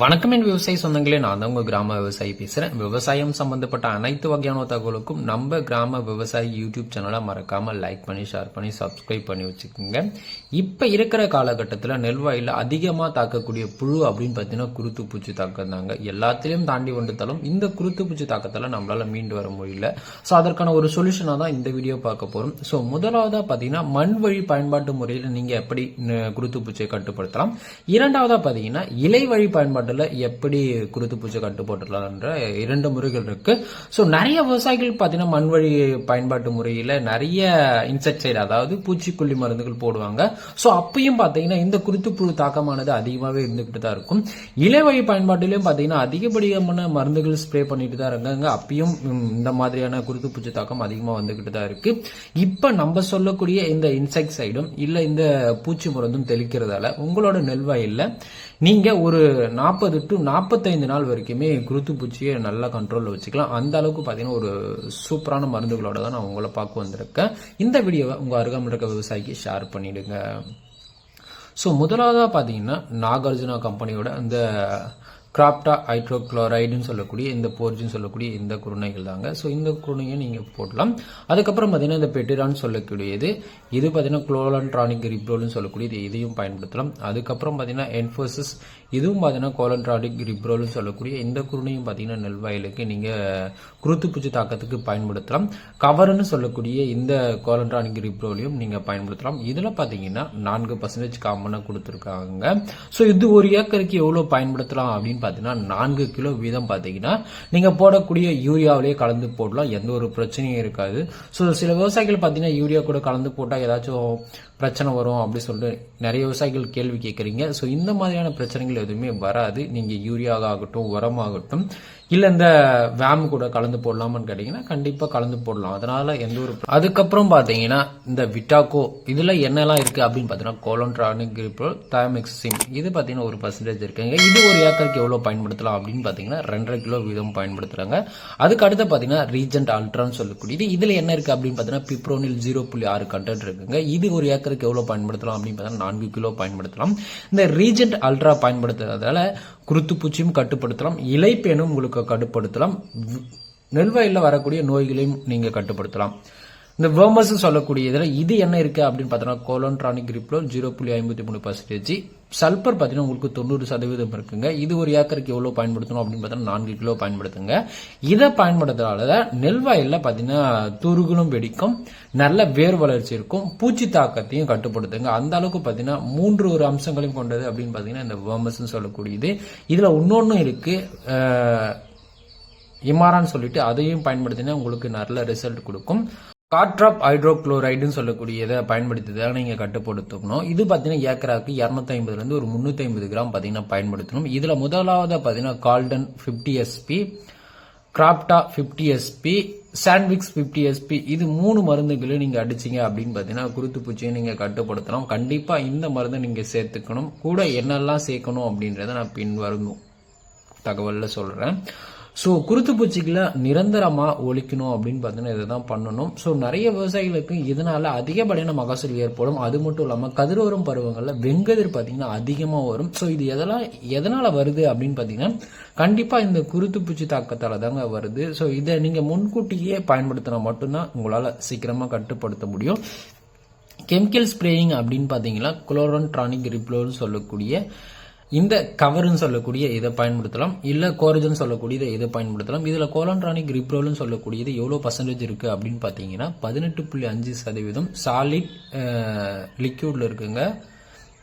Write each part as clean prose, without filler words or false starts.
வணக்கம் என் விவசாய சொந்தங்களே, நான் தான் உங்க கிராம விவசாயி பேசுறேன். விவசாயம் சம்பந்தப்பட்ட அனைத்து வகையான தகவலுக்கும் நம்ம கிராம விவசாயி யூடியூப் சேனலை மறக்காம லைக் பண்ணி, ஷேர் பண்ணி, சப்ஸ்கிரைப் பண்ணி வச்சுக்கோங்க. இப்ப இருக்கிற காலகட்டத்தில் நெல்வாயில அதிகமா தாக்கக்கூடிய புழு அப்படின்னு பார்த்தீங்கன்னா குருத்து பூச்சி தாக்கம் தாங்க. எல்லாத்திலையும் தாண்டி வந்துட்டாலும் இந்த குருத்து பூச்சி தாக்கத்தால நம்மளால மீண்டு வர முடியல. ஸோ அதற்கான ஒரு சொல்யூஷனா தான் இந்த வீடியோ பார்க்க போறோம். ஸோ முதலாவதா பார்த்தீங்கன்னா மண் வழி பயன்பாட்டு முறையில் நீங்க எப்படி குருத்து பூச்சியை கட்டுப்படுத்தலாம். இரண்டாவதா பார்த்தீங்கன்னா இலை வழி பயன்பாட்டுல எப்படி குருத்து பூச்சி கட்டுப்பட்டுலாம் என்ற இரண்டு முறைகள் இருக்கு. ஸோ நிறைய விவசாயிகள் பார்த்தீங்கன்னா மண் வழி பயன்பாட்டு முறையில் நிறைய இன்செக்டைட், அதாவது பூச்சிக்கொல்லி மருந்துகள் போடுவாங்க. ஸோ அப்பயும் பார்த்தீங்கன்னா இந்த குருத்து புழு தாக்கமானது அதிகமாகவே இருந்துகிட்டு தான் இருக்கும். இலை வழி பயன்பாட்டிலையும் பார்த்தீங்கன்னா அதிகப்படியான மருந்துகள் ஸ்ப்ரே பண்ணிட்டு தான் இருக்காங்க. அப்பயும் இந்த மாதிரியான குருத்து பூச்சி தாக்கம் அதிகமாக வந்துகிட்டு தான் இருக்கு. இப்ப நம்ம சொல்லக்கூடிய இந்த இன்செக்டைடும் இல்ல இந்த பூச்சி மருந்தும் தெளிக்கிறதால உங்களோட நெல்வாயில நீங்க ஒரு 40 to 45 நாள் வரைக்குமே குருத்து பூச்சியை நல்லா கண்ட்ரோல்ல வச்சுக்கலாம். அந்த அளவுக்கு பாத்தீங்கன்னா ஒரு சூப்பரான மருந்துகளோட தான் நான் உங்களை பார்க்க வந்திருக்கேன். இந்த வீடியோவை உங்க அருகாமல் இருக்க விவசாயிக்கு ஷேர் பண்ணிடுங்க. ஸோ முதலாவதா பாத்தீங்கன்னா நாகார்ஜுனா கம்பெனியோட இந்த கிராப்டா ஹைட்ரோக்ளோரைடுன்னு சொல்லக்கூடிய இந்த போர்ஜின்னு சொல்லக்கூடிய இந்த குருணைகள் தாங்க. ஸோ இந்த குருணையை நீங்கள் போடலாம். அதுக்கப்புறம் பார்த்தீங்கன்னா இந்த பெட்டிரான்னு சொல்லக்கூடியது, இது பார்த்தீங்கன்னா குளோலன்ட்ரானிக் ரிப்ரோல்னு சொல்லக்கூடியது, இதையும் பயன்படுத்தலாம். அதுக்கப்புறம் பார்த்தீங்கன்னா என்ஃபோசிஸ், இதுவும் பார்த்தீங்கன்னா கோலன்ட்ரானிக் ரிப்ரோல்னு சொல்லக்கூடிய இந்த குருணையும் பார்த்தீங்கன்னா நெல்வாயிலுக்கு நீங்கள் குருத்து பூச்சி தாக்கத்துக்கு பயன்படுத்தலாம். கவர்னு சொல்லக்கூடிய இந்த கோலன்ட்ரானிக் ரிப்ரோலையும் நீங்கள் பயன்படுத்தலாம். இதில் பார்த்தீங்கன்னா 4% காமனாக கொடுத்துருக்காங்க. ஸோ இது ஒரு ஏக்கருக்கு எவ்வளோ பயன்படுத்தலாம் அப்படின்னு பார்த்தீங்கன்னா 4 கிலோ வீதம் பார்த்தீங்கன்னா நீங்க போடக்கூடிய யூரியாவிலேயே கலந்து போடலாம். எந்த ஒரு பிரச்சனையும் இருக்காது. ஸோ சில விவசாயிகள் பார்த்தீங்கன்னா யூரியா கூட கலந்து போட்டால் ஏதாச்சும் பிரச்சனை வரும் அப்படி சொல்லிட்டு நிறைய விவசாயிகள் கேள்வி கேட்குறீங்க. ஸோ இந்த மாதிரியான பிரச்சனைகள் எதுவுமே வராது. நீங்க யூரியாகட்டும், உரமாகட்டும், இல்ல இந்த வேம் கூட கலந்து போடலாமான்னு கேட்டீங்கன்னா கண்டிப்பா கலந்து போடலாம். அதனால எந்த ஒரு. அதுக்கப்புறம் பாத்தீங்கன்னா இந்த விட்டாக்கோ, இதுல என்னெல்லாம் இருக்கு அப்படின்னு பாத்தீங்கன்னா கோலன்ட்ரானிக் ரிப்ரோல், தயமெக்சிம், இது பாத்தீங்கன்னா 1% இருக்குங்க. இது ஒரு ஏக்கருக்கு எவ்வளவு பயன்படுத்தலாம் அப்படின்னு பாத்தீங்கன்னா 2.5 கிலோ வீதம் பயன்படுத்துறாங்க. அதுக்கு அடுத்து பாத்தீங்கன்னா ரீஜென்ட் அல்ட்ரான்னு சொல்லக்கூடியது, இதுல என்ன இருக்கு அப்படின்னு பாத்தீங்கன்னா பிப்ரோனில் 0.6 கண்டென்ட் இருக்குங்க. இது ஒரு ஏக்கருக்கு எவ்வளவு பயன்படுத்தலாம் அப்படின்னு பாத்தீங்கன்னா 4 கிலோ பயன்படுத்தலாம். இந்த ரீஜென்ட் அல்ட்ரா பயன்படுத்துறதால குருத்து பூச்சியும் கட்டுப்படுத்தலாம், இலைப்பேனும் உங்களுக்கு கட்டுப்படுத்தலாம், நெல்வயல்ல வரக்கூடிய நோய்களையும் நீங்க கட்டுப்படுத்தலாம். இந்த வேர்மஸ் சொல்லக்கூடியதுல இது என்ன இருக்கு அப்படின்னு பார்த்தோம்னா கோலன்ட்ரானிக் ரிப்ரோல் 0.53%, சல்பர் பார்த்தீங்கன்னா உங்களுக்கு 90% இருக்குங்க. இது ஒரு ஏக்கருக்கு எவ்வளவு பயன்படுத்தணும் அப்படின்னு பார்த்தோம்னா 4 கிலோ பயன்படுத்துங்க. இதை பயன்படுத்துறதால நெல்வயல்ல பார்த்தீங்கன்னா துருகுலும் வெடிக்கும், நல்ல வேர் வளர்ச்சி இருக்கும், பூச்சி தாக்கத்தையும் கட்டுப்படுத்துங்க. அந்த அளவுக்கு பார்த்தீங்கன்னா 3 ஒரு அம்சங்களையும் கொண்டது அப்படின்னு பார்த்தீங்கன்னா இந்த வேர்மஸ் சொல்லக்கூடியது. இதுல இன்னொன்னு இருக்கு, இமாரான்னு சொல்லிட்டு, அதையும் பயன்படுத்தினா உங்களுக்கு நல்ல ரிசல்ட் கொடுக்கும். காட்ராப் ஹைட்ரோக்ளோரைடுன்னு சொல்லக்கூடியதை பயன்படுத்தி தான் நீங்க கட்டுப்படுத்தணும். இது பாத்தீங்கன்னா ஏக்கராக்கு 250 இருந்து ஒரு 350 கிராம் பாத்தீங்கன்னா பயன்படுத்தணும். இதுல முதலாவது பாத்தீங்கன்னா கால்டன் 50 SP, கிராப்டா 50 SP, சாண்ட்விக்ஸ் 50 SP, இது 3 மருந்துகளை நீங்க அடிச்சீங்க அப்படின்னு பாத்தீங்கன்னா குருத்து பூச்சியை நீங்க கட்டுப்படுத்தலாம். கண்டிப்பா இந்த மருந்து நீங்க சேர்த்துக்கணும். கூட என்னெல்லாம் சேர்க்கணும் அப்படின்றத நான் பின்வரும் தகவல்ல சொல்றேன். ஸோ குருத்து பூச்சிகளை நிரந்தரமா ஒழிக்கணும் அப்படின்னு பார்த்தீங்கன்னா இதை தான் பண்ணணும். ஸோ நிறைய விவசாயிகளுக்கு இதனால அதிகப்படியான மகசூல் ஏற்படும். அது மட்டும் இல்லாமல் கதிரோரம் பருவங்களில் வெங்கதிர் பார்த்தீங்கன்னா அதிகமாக வரும். ஸோ இது எதனால வருது அப்படின்னு பார்த்தீங்கன்னா கண்டிப்பாக இந்த குருத்து பூச்சி தாக்கத்தால தாங்க வருது. ஸோ இதை நீங்க முன்கூட்டியே பயன்படுத்தினா மட்டும்தான் உங்களால் சீக்கிரமாக கட்டுப்படுத்த முடியும். கெமிக்கல் ஸ்ப்ரேயிங் அப்படின்னு பார்த்தீங்கன்னா குளோரன்ட்ரானிக் ரிப்ரோல்னு சொல்லக்கூடிய இந்த கவர்னு சொல்லக்கூடிய இதை பயன்படுத்தலாம், இல்ல கோரஜன் சொல்லக்கூடியதை இதை பயன்படுத்தலாம். இதுல கோலன்ட்ரானிக் ரிப்ரோல்னு சொல்லக்கூடியது எவ்வளவு பர்சன்டேஜ் இருக்கு அப்படின்னு பாத்தீங்கன்னா 18.5% சாலிட் லிக்யூட்ல இருக்குங்க.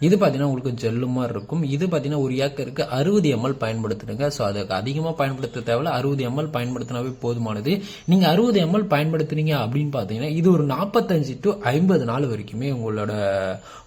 இது பாத்தீங்கன்னா உங்களுக்கு ஜெல்லு மாதிரி இருக்கும். இது பாத்தீங்கன்னா ஒரு ஏக்கருக்கு 60 ml பயன்படுத்துடுங்க. ஸோ அதுக்கு அதிகமா பயன்படுத்த தேவையில்ல, 60 ml பயன்படுத்தினாவே போதுமானது. நீங்க 60 ml பயன்படுத்துறீங்க அப்படின்னு பாத்தீங்கன்னா இது ஒரு 45 to 50 நாள் வரைக்குமே உங்களோட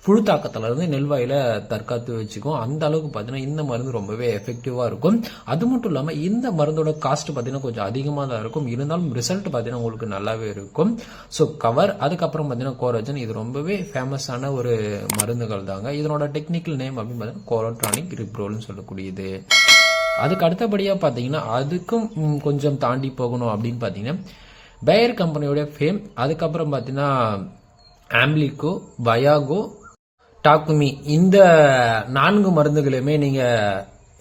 புழு தாக்கத்துல இருந்து நெல்வாயில தற்காத்து வச்சுக்கும். அந்த அளவுக்கு பாத்தீங்கன்னா இந்த மருந்து ரொம்பவே எஃபெக்டிவா இருக்கும். அது மட்டும் இல்லாம இந்த மருந்தோட காஸ்ட் பாத்தீங்கன்னா கொஞ்சம் அதிகமா தான் இருக்கும். இருந்தாலும் ரிசல்ட் பாத்தீங்கன்னா உங்களுக்கு நல்லாவே இருக்கும். ஸோ கவர், அதுக்கப்புறம் பாத்தீங்கன்னா கோரஜன், இது ரொம்பவே ஃபேமஸான ஒரு மருந்துகள் தாங்க. இதனோட டெக்னிக்கல் நேம் அப்படின்னு பார்த்தீங்கன்னா கோலன்ட்ரானிக் ரிப்ரோல்னு சொல்லக்கூடியது. அதுக்கு அடுத்தபடியா பாத்தீங்கன்னா அதுக்கும் கொஞ்சம் தாண்டி போகணும் அப்படின்னு பாத்தீங்கன்னா பேயர் கம்பெனியோட ஃபேம், அதுக்கப்புறம் பாத்தீங்கன்னா ஆம்பிளிகோ, பயாகோ, டாக்குமி, இந்த 4 மருந்துகளுமே நீங்க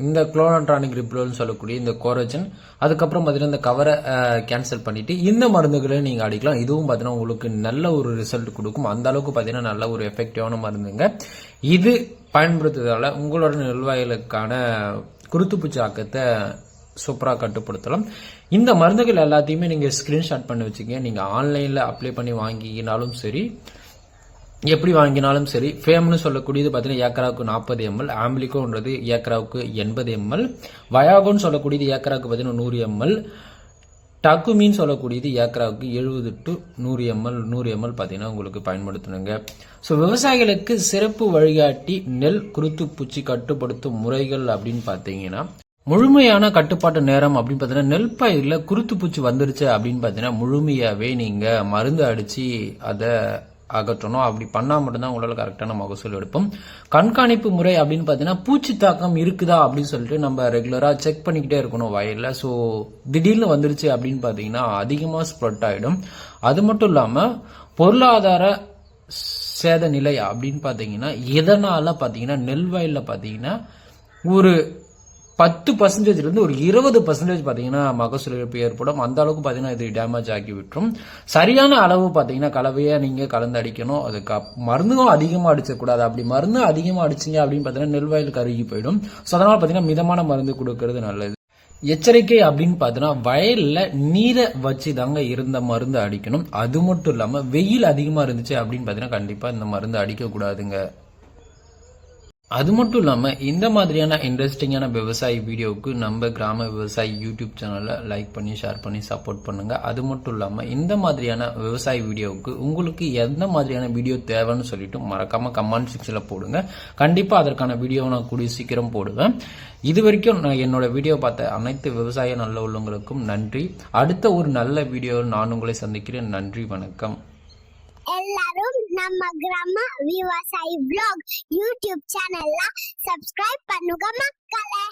இந்த குளோனட்ரானிக் ரிப்ரோல்னு சொல்லக்கூடிய இந்த கோரஜன், அதுக்கப்புறம் பார்த்தீங்கன்னா இந்த கவரை கேன்சல் பண்ணிட்டு இந்த மருந்துகளை நீங்க அடிக்கலாம். இதுவும் பார்த்தீங்கன்னா உங்களுக்கு நல்ல ஒரு ரிசல்ட் கொடுக்கும். அந்த அளவுக்கு பார்த்தீங்கன்னா நல்ல ஒரு எஃபெக்டிவான மருந்துங்க. இது பயன்படுத்துவதால உங்களோட நெல்வாயிலுக்கான குருத்துப்பூச்சி ஆக்கத்தை சூப்பராக கட்டுப்படுத்தலாம். இந்த மருந்துகள் எல்லாத்தையுமே நீங்க ஸ்கிரீன்ஷாட் பண்ணி வச்சுக்கங்க. நீங்க ஆன்லைன்ல அப்ளை பண்ணி வாங்கினாலும் சரி, எப்படி வாங்கினாலும் சரி. ஃபேம்னு சொல்லக்கூடியது பார்த்தீங்கன்னா ஏக்கராவுக்கு 40 ml, ஆம்பிளிகோன்றது ஏக்கராவுக்கு 80 ml, வயாகோன்னு சொல்லக்கூடியது ஏக்கராவுக்கு பார்த்தீங்கன்னா 100 ml, டக்குமின்னு சொல்லக்கூடியது ஏக்கராவுக்கு 70 to 100 ml பார்த்தீங்கன்னா உங்களுக்கு பயன்படுத்தணுங்க. ஸோ விவசாயிகளுக்கு சிறப்பு வழிகாட்டி நெல் குருத்துப்பூச்சி கட்டுப்படுத்தும் முறைகள் அப்படின்னு பார்த்தீங்கன்னா, முழுமையான கட்டுப்பாட்டு நேரம் அப்படின்னு பார்த்தீங்கன்னா, நெல் பயிரில் குருத்துப்பூச்சி வந்துருச்சு அப்படின்னு பார்த்தீங்கன்னா முழுமையாவே நீங்க மருந்து அடிச்சு அதை அகற்றணும். அப்படி பண்ணா மட்டும்தான் உங்களால் கரெக்டான மகசூல் எடுப்போம். கண்காணிப்பு முறை அப்படின்னு பார்த்தீங்கன்னா, பூச்சி தாக்கம் இருக்குதா அப்படின்னு சொல்லிட்டு நம்ம ரெகுலரா செக் பண்ணிக்கிட்டே இருக்கணும் வயல்ல. ஸோ திடீர்னு வந்துருச்சு அப்படின்னு பார்த்தீங்கன்னா அதிகமாக ஸ்ப்ரெட் ஆகிடும். அது மட்டும் இல்லாமல் பொருளாதார சேத நிலை அப்படின்னு பார்த்தீங்கன்னா, எதனால பார்த்தீங்கன்னா நெல் வயலில் பார்த்தீங்கன்னா ஒரு 10% இருந்து ஒரு 20% பார்த்தீங்கன்னா மகசூல் இழப்பு ஏற்படும். அந்த அளவுக்கு பார்த்தீங்கன்னா இது டேமேஜ் ஆக்கி விட்டுரும். சரியான அளவு பார்த்தீங்கன்னா கலவையை நீங்க கலந்து அடிக்கணும். அதுக்கு மருந்தும் அதிகமாக அடிச்சக்கூடாது. அப்படி மருந்து அதிகமாக அடிச்சிங்க அப்படின்னு பார்த்தீங்கன்னா நெல் வயல் கருகி போயிடும். ஸோ அதனால பார்த்தீங்கன்னா மிதமான மருந்து கொடுக்கறது நல்லது. எச்சரிக்கை அப்படின்னு பார்த்தீங்கன்னா, வயல்ல நீரை வச்சு தாங்க இருந்த மருந்து அடிக்கணும். அது மட்டும் இல்லாம வெயில் அதிகமா இருந்துச்சு அப்படின்னு பார்த்தீங்கன்னா கண்டிப்பா இந்த மருந்து அடிக்க கூடாதுங்க. அது மட்டும் இல்லாம இந்த மாதிரியான இன்ட்ரெஸ்டிங்கான விவசாய வீடியோவுக்கு நம்ம கிராம விவசாயி யூடியூப் சேனலை லைக் பண்ணி ஷேர் பண்ணி சப்போர்ட் பண்ணுங்க. அது மட்டும் இல்லாம இந்த மாதிரியான விவசாய வீடியோவுக்கு உங்களுக்கு எந்த மாதிரியான வீடியோ தேவைன்னு சொல்லிட்டு மறக்காம கமெண்ட் செக்ஷன்ல போடுங்க. கண்டிப்பா அதற்கான வீடியோவை நான் கூடிய சீக்கிரம் போடுவேன். இது வரைக்கும் நான் என்னோட வீடியோ பார்த்த அனைத்து விவசாய நல்ல உள்ளவங்களுக்கும் நன்றி. அடுத்த ஒரு நல்ல வீடியோவில் நான் உங்களை சந்திக்கிறேன். நன்றி, வணக்கம். எல்லாரும் நம்ம கிராம விவசாயி vlog யூடியூப் சேனல்ல சப்ஸ்கிரைப் பண்ணுங்க மக்களே.